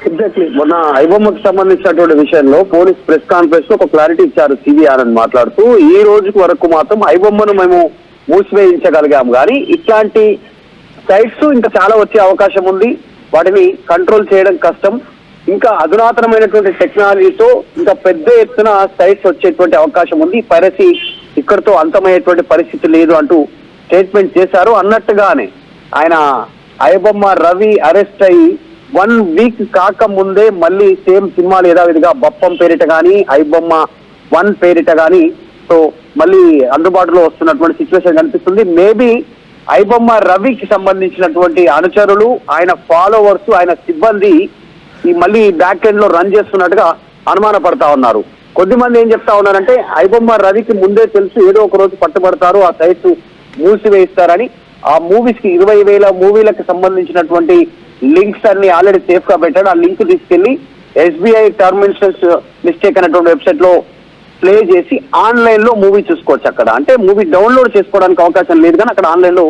Exactly మొన్న ఐబొమ్మకు సంబంధించినటువంటి విషయంలో పోలీస్ ప్రెస్ కాన్ఫరెన్స్ లో ఒక క్లారిటీ ఇచ్చారు సిబిఆర్ అని మాట్లాడుతూ, ఈ రోజు వరకు మాత్రం ఐబొమ్మను మేము మూసివేయించగలిగాము, కానీ ఇట్లాంటి సైట్స్ ఇంకా చాలా వచ్చే అవకాశం ఉంది. వాటిని కంట్రోల్ చేయడం కష్టం. ఇంకా అధునాతనమైనటువంటి టెక్నాలజీతో ఇంకా పెద్ద ఎత్తున సైట్స్ వచ్చేటువంటి అవకాశం ఉంది. పైరసీ ఇక్కడితో అంతమయ్యేటువంటి పరిస్థితి లేదు అంటూ స్టేట్మెంట్ చేశారు. అన్నట్టుగానే ఆయన ఐబొమ్మ రవి అరెస్ట్ అయ్యి 1 వీక్ కాక ముందే మళ్ళీ సేమ్ సినిమాలు యథావిధిగా బప్పం పేరిట కానీ ఐబొమ్మ 1 పేరిట కానీ సో మళ్ళీ అందుబాటులో వస్తున్నటువంటి సిచ్యువేషన్ కనిపిస్తుంది. మేబీ ఐబొమ్మ రవికి సంబంధించినటువంటి అనుచరులు, ఆయన ఫాలోవర్స్, ఆయన సిబ్బంది ఈ మళ్ళీ బ్యాక్ ఎండ్ లో రన్ చేస్తున్నట్టుగా అనుమాన పడతా ఉన్నారు. కొద్దిమంది ఏం చెప్తా ఉన్నారంటే ఐబొమ్మ రవికి ముందే తెలుసు ఏదో ఒక రోజు పట్టుబడతారు, ఆ సైట్స్ మూసివేయిస్తారని. ఆ మూవీస్ కి 20,000 మూవీలకు సంబంధించినటువంటి లింక్స్ అన్ని ఆల్రెడీ సేఫ్ గా పెట్టాడు. ఆ లింక్ తీసుకెళ్లి SBI టర్మ్ ఇన్సూరెన్స్ మిస్టేక్ అనేటువంటి వెబ్సైట్ లో ప్లే చేసి ఆన్లైన్ లో మూవీ చూసుకోవచ్చు. అక్కడ అంటే మూవీ డౌన్లోడ్ చేసుకోవడానికి అవకాశం లేదు, కానీ అక్కడ ఆన్లైన్ లో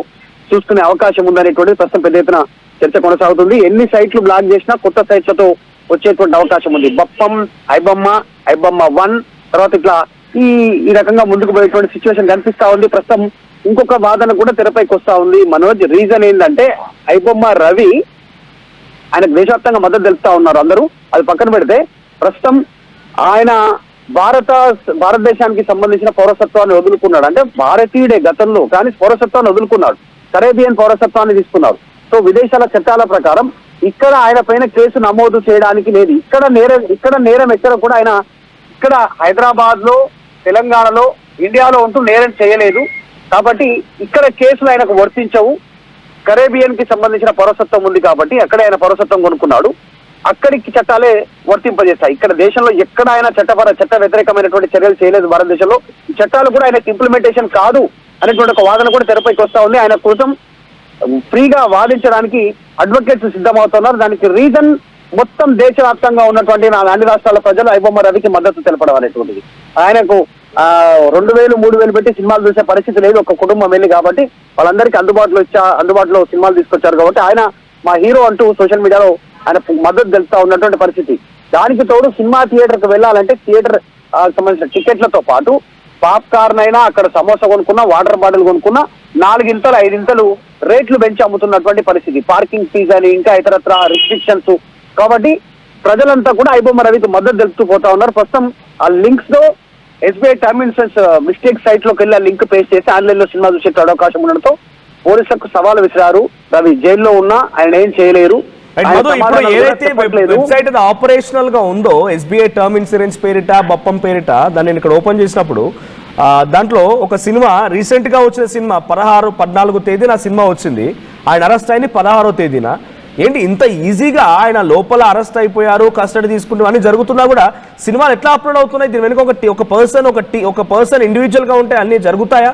చూసుకునే అవకాశం ఉందనేటువంటిది ప్రస్తుతం పెద్ద ఎత్తున చర్చ కొనసాగుతుంది. ఎన్ని సైట్లు బ్లాక్ చేసినా కొత్త సైట్లతో వచ్చేటువంటి అవకాశం ఉంది. బప్పం, ఐబొమ్మ 1 తర్వాత ఇట్లా ఈ రకంగా ముందుకు పోయేటువంటి సిచ్యువేషన్ కనిపిస్తా ఉంది. ప్రస్తుతం ఇంకొక వాదన కూడా తెరపైకి వస్తా ఉంది మనోజ్. రీజన్ ఏంటంటే ఐబొమ్మ రవి ఆయనకు దేశవ్యాప్తంగా మద్దతు తెలుపుతా ఉన్నారు అందరూ. అది పక్కన పెడితే ప్రస్తుతం ఆయన భారతదేశానికి సంబంధించిన పౌరసత్వాన్ని వదులుకున్నాడు. అంటే భారతీయుడే గతంలో, కానీ పౌరసత్వాన్ని వదులుకున్నాడు. కరేబియన్ పౌరసత్వాన్ని తీసుకున్నారు. సో విదేశాల చట్టాల ప్రకారం ఇక్కడ ఆయన పైన కేసు నమోదు చేయడానికి లేదు. ఇక్కడ నేరం ఎక్కడ కూడా ఆయన ఇక్కడ హైదరాబాద్ లో, తెలంగాణలో, ఇండియాలో ఉంటూ నేరం చేయలేదు. కాబట్టి ఇక్కడ కేసులు ఆయనకు వర్తించవు. కరేబియన్ కి సంబంధించిన పౌరసత్వం ఉంది కాబట్టి అక్కడ ఆయన పౌరసత్వం కొనుక్కున్నాడు. అక్కడికి చట్టాలే వర్తింపజేస్తాయి. ఇక్కడ దేశంలో ఎక్కడ ఆయన చట్ట వ్యతిరేకమైనటువంటి చర్యలు చేయలేదు. భారతదేశంలో ఈ చట్టాలు కూడా ఆయనకు ఇంప్లిమెంటేషన్ కాదు అనేటువంటి ఒక వాదన కూడా తెరపైకి వస్తా ఉంది. ఆయన కోసం ఫ్రీగా వాదించడానికి అడ్వకేట్స్ సిద్ధమవుతున్నారు. దానికి రీజన్ మొత్తం దేశవ్యాప్తంగా ఉన్నటువంటి అన్ని రాష్ట్రాల ప్రజలు ఐబొమ్మ రవికి మద్దతు తెలపడం అనేటువంటిది. ఆయనకు 2,000, 3,000 పెట్టి సినిమాలు చూసే పరిస్థితి లేదు. ఒక కుటుంబం వెళ్ళి కాబట్టి వాళ్ళందరికీ అందుబాటులో సినిమాలు తీసుకొచ్చారు కాబట్టి ఆయన మా హీరో అంటూ సోషల్ మీడియాలో ఆయన మద్దతు తెలుపుతా ఉన్నటువంటి పరిస్థితి. దానికి తోడు సినిమా థియేటర్కి వెళ్ళాలంటే థియేటర్ సంబంధించిన టికెట్లతో పాటు పాప్కార్న్ అయినా, అక్కడ సమోసా కొనుక్కున్నా, వాటర్ బాటిల్ కొనుక్కున్నా 4 ఇంతలు 5 ఇంతలు రేట్లు పెంచి అమ్ముతున్నటువంటి పరిస్థితి. పార్కింగ్ ఫీజు అని ఇంకా ఇతరత్ర రిస్ట్రిక్షన్స్. కాబట్టి ప్రజలంతా కూడా ఐబొమ్మ రవికి మద్దతు తెలుపుతూ పోతా ఉన్నారు. ప్రస్తుతం ఆ లింక్స్ తో SBI term insurance mistake site లోకి వెళ్ళి ఆ లింక్ పేస్ట్ చేసి ఆన్లైన్ లో సినిమా చూసే అవకాశం ఉండడంతో పోలీసులకు సవాల్ విసిరారు. రవి జైల్లో ఉన్నా ఆయన ఏం చేయలేరు. ఏదైతే వెబ్సైట్ ఆపరేషనల్ గా ఉందో SBI టర్మ్ ఇన్సూరెన్స్ పేరిట, బప్పం పేరిట, దాన్ని నేను ఇక్కడ ఓపెన్ చేసినప్పుడు దాంట్లో ఒక సినిమా రీసెంట్ గా వచ్చిన సినిమా 14 తేదీన సినిమా వచ్చింది. ఆయన అరెస్ట్ అయింది 16వ తేదీన. ఏంటి ఇంత ఈజీగా ఆయన లోపల అరెస్ట్ అయిపోయారు, కస్టడీ తీసుకుంటారు అని జరుగుతున్నా కూడా సినిమాలు ఎట్లా అప్లోడ్ అవుతున్నాయి? దీని వెనుక ఒక పర్సన్ ఇండివిజువల్ గా ఉంటే అన్ని జరుగుతాయా?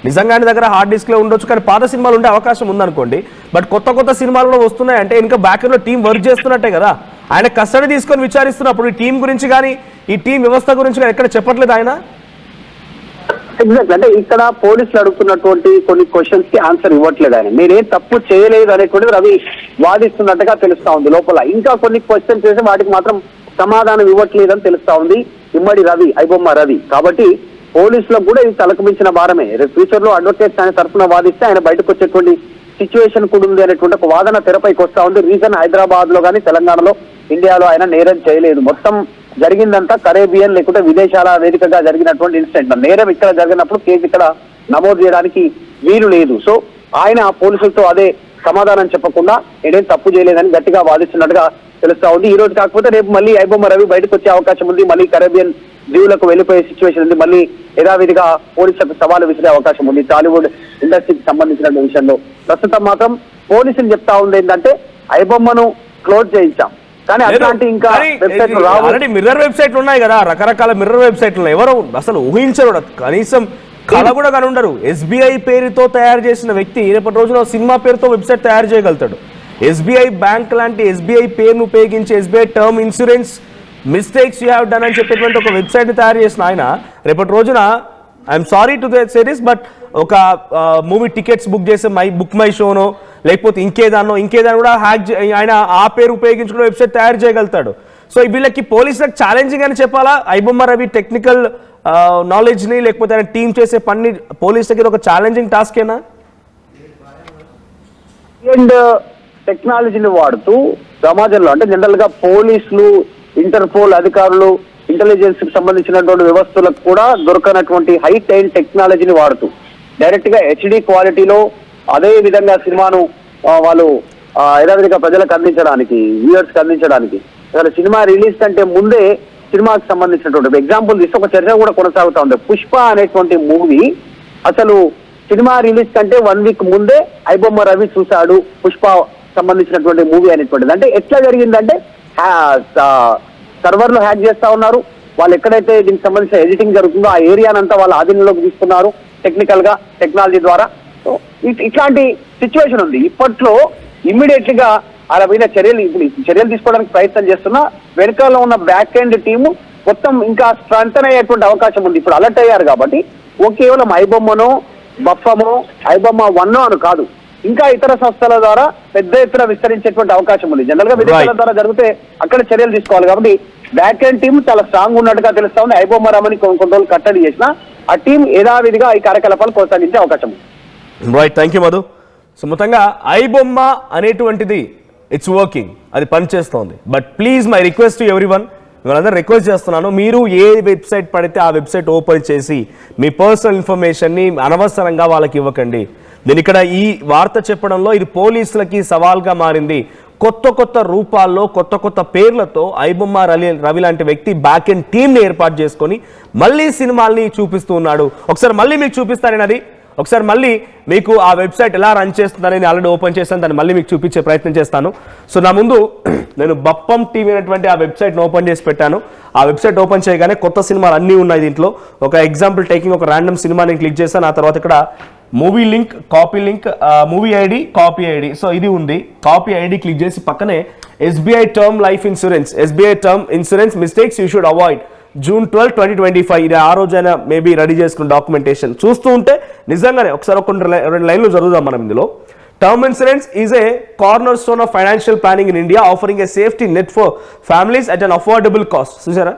నిజంగానే దగ్గర హార్డ్ డిస్క్ లో ఉండొచ్చు, కానీ పాత సినిమాలు ఉండే అవకాశం ఉందనుకోండి. బట్ కొత్త సినిమాలు కూడా వస్తున్నాయి అంటే ఇంకా బ్యాక్ ఎండ్ లో టీం వర్క్ చేస్తున్నట్టే కదా. ఆయన కస్టడీ తీసుకొని విచారిస్తున్నప్పుడు ఈ టీం గురించి కానీ, ఈ టీం వ్యవస్థ గురించి కానీ ఎక్కడ చెప్పట్లేదు ఆయన. ఎగ్జాక్ట్ అంటే ఇక్కడ పోలీసులు అడుగుతున్నటువంటి కొన్ని క్వశ్చన్స్ కి ఆన్సర్ ఇవ్వట్లేదు ఆయన. నేనేం తప్పు చేయలేదు అనేటువంటిది రవి వాదిస్తున్నట్టుగా తెలుస్తా ఉంది. లోపల ఇంకా కొన్ని క్వశ్చన్స్ చేసి వాటికి మాత్రం సమాధానం ఇవ్వట్లేదని తెలుస్తా ఉంది ఇమ్మడి రవి, ఐబొమ్మ రవి. కాబట్టి పోలీసులకు కూడా ఇది తలకమించిన భారమే. ఫ్యూచర్ లో అడ్వకేట్స్ ఆయన తరఫున వాదిస్తే ఆయన బయటకు వచ్చేటువంటి సిచ్యువేషన్ కూడా ఉంది అనేటువంటి ఒక వాదన తెరపైకి వస్తా ఉంది. రీజన్ హైదరాబాద్ లో కానీ, తెలంగాణలో, ఇండియాలో ఆయన నేరం చేయలేదు. మొత్తం జరిగిందంతా కరేబియన్ లేకుంటే విదేశాల వేదికగా జరిగినటువంటి ఇన్సిడెంట్. నేరం ఇక్కడ జరిగినప్పుడు కేసు ఇక్కడ నమోదు చేయడానికి వీలు లేదు. సో ఆయన పోలీసులతో అదే సమాధానం చెప్పకుండా నేనేం తప్పు చేయలేదని గట్టిగా వాదిస్తున్నట్టుగా తెలుస్తా ఉంది. ఈ రోజు కాకపోతే రేపు మళ్ళీ ఐబొమ్మ రవి బయటకు వచ్చే అవకాశం ఉంది. మళ్ళీ కరేబియన్ దీవులకు వెళ్ళిపోయే సిచ్యువేషన్ ఉంది. మళ్ళీ యథావిధిగా పోలీసులకు సవాలు విసిరే అవకాశం ఉంది. టాలీవుడ్ ఇండస్ట్రీకి సంబంధించిన విషయంలో ప్రస్తుతం మాత్రం పోలీసులు చెప్తా ఉంది ఏంటంటే ఐబొమ్మను క్లోజ్ చేయించాం, కానీ అట్లాంటి ఇంకా ఆల్రెడీ మిర్రర్ వెబ్సైట్లు ఉన్నాయి కదా, రకరకాల మిర్రర్ వెబ్సైట్లు. ఎవరు అసలు ఊహించరు, కనీసం కళ కూడా కనుండరు. SBI పేరుతో తయారు చేసిన వ్యక్తి రేపటి రోజున సినిమా పేరుతో వెబ్సైట్ తయారు చేయగలుగుతాడు. SBI బ్యాంక్ లాంటి SBI పేరును ఉపయోగించి SBI term insurance mistakes you have done అని చెప్పేటువంటి ఒక వెబ్సైట్ తయారు చేసిన ఆయన రేపటి రోజున I'm sorry to say this but ఒక మూవీ టికెట్స్ బుక్ చేసే బుక్ మై షోనో లేకపోతే ఇంకేదాన్నో కూడా ఆయన ఆ పేరు ఉపయోగించుకుని వెబ్సైట్ తయారు చేయగలుగుతాడు. సో వీళ్ళకి పోలీసులకు ఛాలెంజింగ్ అని చెప్పాలా? ఐబొమ్మ రవి టెక్నికల్ నాలెడ్జ్ని లేకపోతే ఆయన టీం చేసే పని పోలీసులకి ఇది ఒక ఛాలెంజింగ్ టాస్కేనా? అండ్ టెక్నాలజీని వాడుతూ సమాజంలో అంటే జనరల్ గా పోలీసులు, ఇంటర్పోల్ అధికారులు, ఇంటెలిజెన్స్ కి సంబంధించినటువంటి వ్యవస్థలకు కూడా దొరకనటువంటి హైట్ అండ్ టెక్నాలజీని వాడుతూ డైరెక్ట్ గా హెచ్డి క్వాలిటీలో అదే విధంగా సినిమాను వాళ్ళు యథావిధిగా ప్రజలకు అందించడానికి, వ్యూయర్స్ కి అందించడానికి అసలు సినిమా రిలీజ్ కంటే ముందే సినిమాకి సంబంధించినటువంటి ఎగ్జాంపుల్ తీస్తే ఒక చర్చ కూడా కొనసాగుతా ఉంది. పుష్ప అనేటువంటి మూవీ అసలు సినిమా రిలీజ్ కంటే 1 వీక్ ముందే ఐబొమ్మ రవి చూశాడు పుష్ప సంబంధించినటువంటి మూవీ అనేటువంటిది. అంటే ఎట్లా జరిగిందంటే సర్వర్లు హ్యాక్ చేస్తా ఉన్నారు, వాళ్ళు ఎక్కడైతే దీనికి సంబంధించిన ఎడిటింగ్ జరుగుతుందో ఆ ఏరియానంతా వాళ్ళ ఆధీనంలోకి తీసుకున్నారు టెక్నికల్ గా, టెక్నాలజీ ద్వారా. సో ఇట్లాంటి సిచ్యువేషన్ ఉంది. ఇప్పట్లో ఇమ్మీడియట్ గా అలా మీద చర్యలు తీసుకోవడానికి ప్రయత్నం చేస్తున్నా వెనకాల ఉన్న బ్యాక్ ఎండ్ టీము మొత్తం ఇంకా స్ట్రెంథన్ అయ్యేటువంటి అవకాశం ఉంది. ఇప్పుడు అలర్ట్ అయ్యారు కాబట్టి కేవలం ఐబొమ్మనో, బఫమో, ఐబొమ్మ 1 అని కాదు, ఇంకా ఇతర సంస్థల ద్వారా పెద్ద ఎత్తున విస్తరించేటువంటి అవకాశం ఉంది. జనరల్ గా విదేశాల ద్వారా జరిగితే అక్కడ చర్యలు తీసుకోవాలి కాబట్టి బ్యాక్ ఎండ్ టీం చాలా స్ట్రాంగ్ ఉన్నట్టుగా తెలుస్తా ఉంది. ఐబొమ్మ రమని కొన్ని రోజులు కట్టడి చేసిన ఆ టీం యథావిధిగా ఈ కార్యకలాపాలు కొనసాగించే అవకాశం ఉంది. Right, thank you Madhu. So మొత్తంగా ఐబొమ్మ అనేటువంటిది ఇట్స్ వర్కింగ్, అది పనిచేస్తోంది. But please my request to everyone, వాళ్ళందరూ రిక్వెస్ట్ చేస్తున్నాను, మీరు ఏ వెబ్సైట్ పడితే ఆ వెబ్సైట్ ఓపెన్ చేసి మీ పర్సనల్ ఇన్ఫర్మేషన్ని అనవసరంగా వాళ్ళకి ఇవ్వకండి. నేను ఇక్కడ ఈ వార్త చెప్పడంలో ఇది పోలీసులకి సవాల్గా మారింది. కొత్త రూపాల్లో, కొత్త పేర్లతో ఐబొమ్మ రవి లాంటి వ్యక్తి బ్యాక్ ఎండ్ టీమ్ని ఏర్పాటు చేసుకొని మళ్ళీ సినిమాల్ని చూపిస్తూ ఉన్నాడు. ఒకసారి మళ్ళీ మీకు చూపిస్తాను అది, ఒకసారి మళ్ళీ మీకు ఆ వెబ్సైట్ ఎలా రన్ చేస్తుందని నేను ఆల్రెడీ ఓపెన్ చేస్తాను, దాన్ని మళ్ళీ మీకు చూపించే ప్రయత్నం చేస్తాను. సో నా ముందు నేను బప్పం టీవీ అనేటువంటి ఆ వెబ్సైట్ని ఓపెన్ చేసి పెట్టాను. ఆ వెబ్సైట్ ఓపెన్ చేయగానే కొత్త సినిమాలు అన్నీ ఉన్నాయి దీంట్లో. ఒక ఎగ్జాంపుల్ టేకింగ్ ఒక ర్యాండమ్ సినిమా నేను క్లిక్ చేశాను. ఆ తర్వాత ఇక్కడ movie link, copy link, movie ID, copy ID. So ఇది ఉంది. కాపీ ఐడి క్లిక్ చేసి పక్కనే SBI term life insurance, SBI term insurance mistakes you should avoid June 12, 2025. ఇది ఆ రోజైనా మేబీ రెడీ చేసుకున్న డాక్యుమెంటేషన్ చూస్తూ ఉంటే నిజంగానే ఒకసారి ఒక 2 లైన్లు చదువుదాం మనం ఇందులో. Term insurance is a corner stone of financial planning in India, offering A safety net for families at an affordable cost. చూసారా,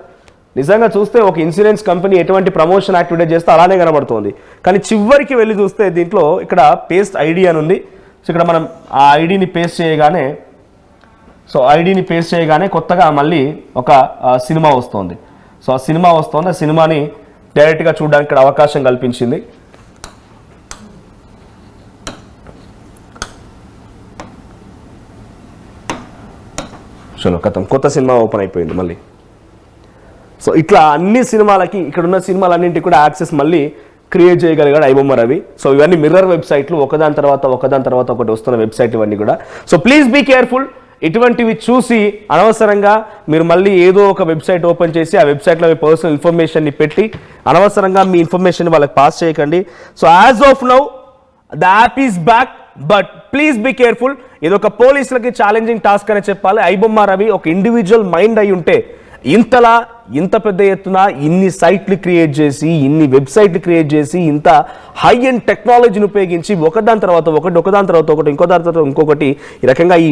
నిజంగా చూస్తే ఒక ఇన్సూరెన్స్ కంపెనీ ఎటువంటి ప్రమోషన్ యాక్టివిటీ చేస్తే అలానే కనబడుతుంది. కానీ చివరికి వెళ్ళి చూస్తే దీంట్లో ఇక్కడ పేస్ట్ ఐడి అని ఉంది. సో ఇక్కడ మనం ఆ ఐడిని పేస్ట్ చేయగానే కొత్తగా మళ్ళీ ఒక సినిమా వస్తుంది. సో ఆ సినిమా వస్తుంది, ఆ సినిమాని డైరెక్ట్గా చూడడానికి ఇక్కడ అవకాశం కల్పించింది. చలో కథం, కొత్త సినిమా ఓపెన్ అయిపోయింది మళ్ళీ. సో ఇట్లా అన్ని సినిమాలకి, ఇక్కడ ఉన్న సినిమాలన్నింటికి కూడా యాక్సెస్ మళ్ళీ క్రియేట్ చేయగలిగాడు ఐబొమ్మ రవి. సో ఇవన్నీ మిర్రర్ వెబ్సైట్లు, ఒకదాని తర్వాత ఒకటి వస్తున్న వెబ్సైట్ ఇవన్నీ కూడా. So please be careful. ఇటువంటివి చూసి అనవసరంగా మీరు మళ్ళీ ఏదో ఒక వెబ్సైట్ ఓపెన్ చేసి ఆ వెబ్సైట్లో మీ పర్సనల్ ఇన్ఫర్మేషన్ని పెట్టి అనవసరంగా మీ ఇన్ఫర్మేషన్ వాళ్ళకి పాస్ చేయకండి. So as of now the app is back, but please be careful. ఇది ఒక పోలీసులకి ఛాలెంజింగ్ టాస్క్ అనే చెప్పాలి. ఐబొమ్మ రవి ఒక ఇండివిజువల్ మైండ్ అయి ఉంటే ఇంత పెద్ద ఎత్తున ఇన్ని సైట్లు క్రియేట్ చేసి, ఇన్ని వెబ్సైట్లు క్రియేట్ చేసి, ఇంత హై అండ్ టెక్నాలజీని ఉపయోగించి ఒకదాని తర్వాత ఒకటి ఇంకొకటి ఈ రకంగా ఈ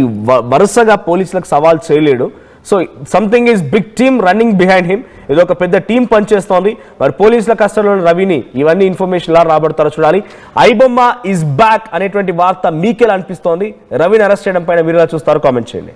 వరుసగా పోలీసులకు సవాల్ చేయలేడు. So something is big team running behind him. ఇది ఒక పెద్ద టీం పనిచేస్తోంది. మరి పోలీసుల కస్టడీలో రవిని ఇవన్నీ ఇన్ఫర్మేషన్ ఎలా రాబడతారో చూడాలి. ఐబొమ్మ ఈజ్ బ్యాక్ అనేటువంటి వార్త మీకెలా అనిపిస్తోంది? రవిని అరెస్ట్ చేయడం పైన మీరు ఎలా చూస్తారో కామెంట్ చేయండి.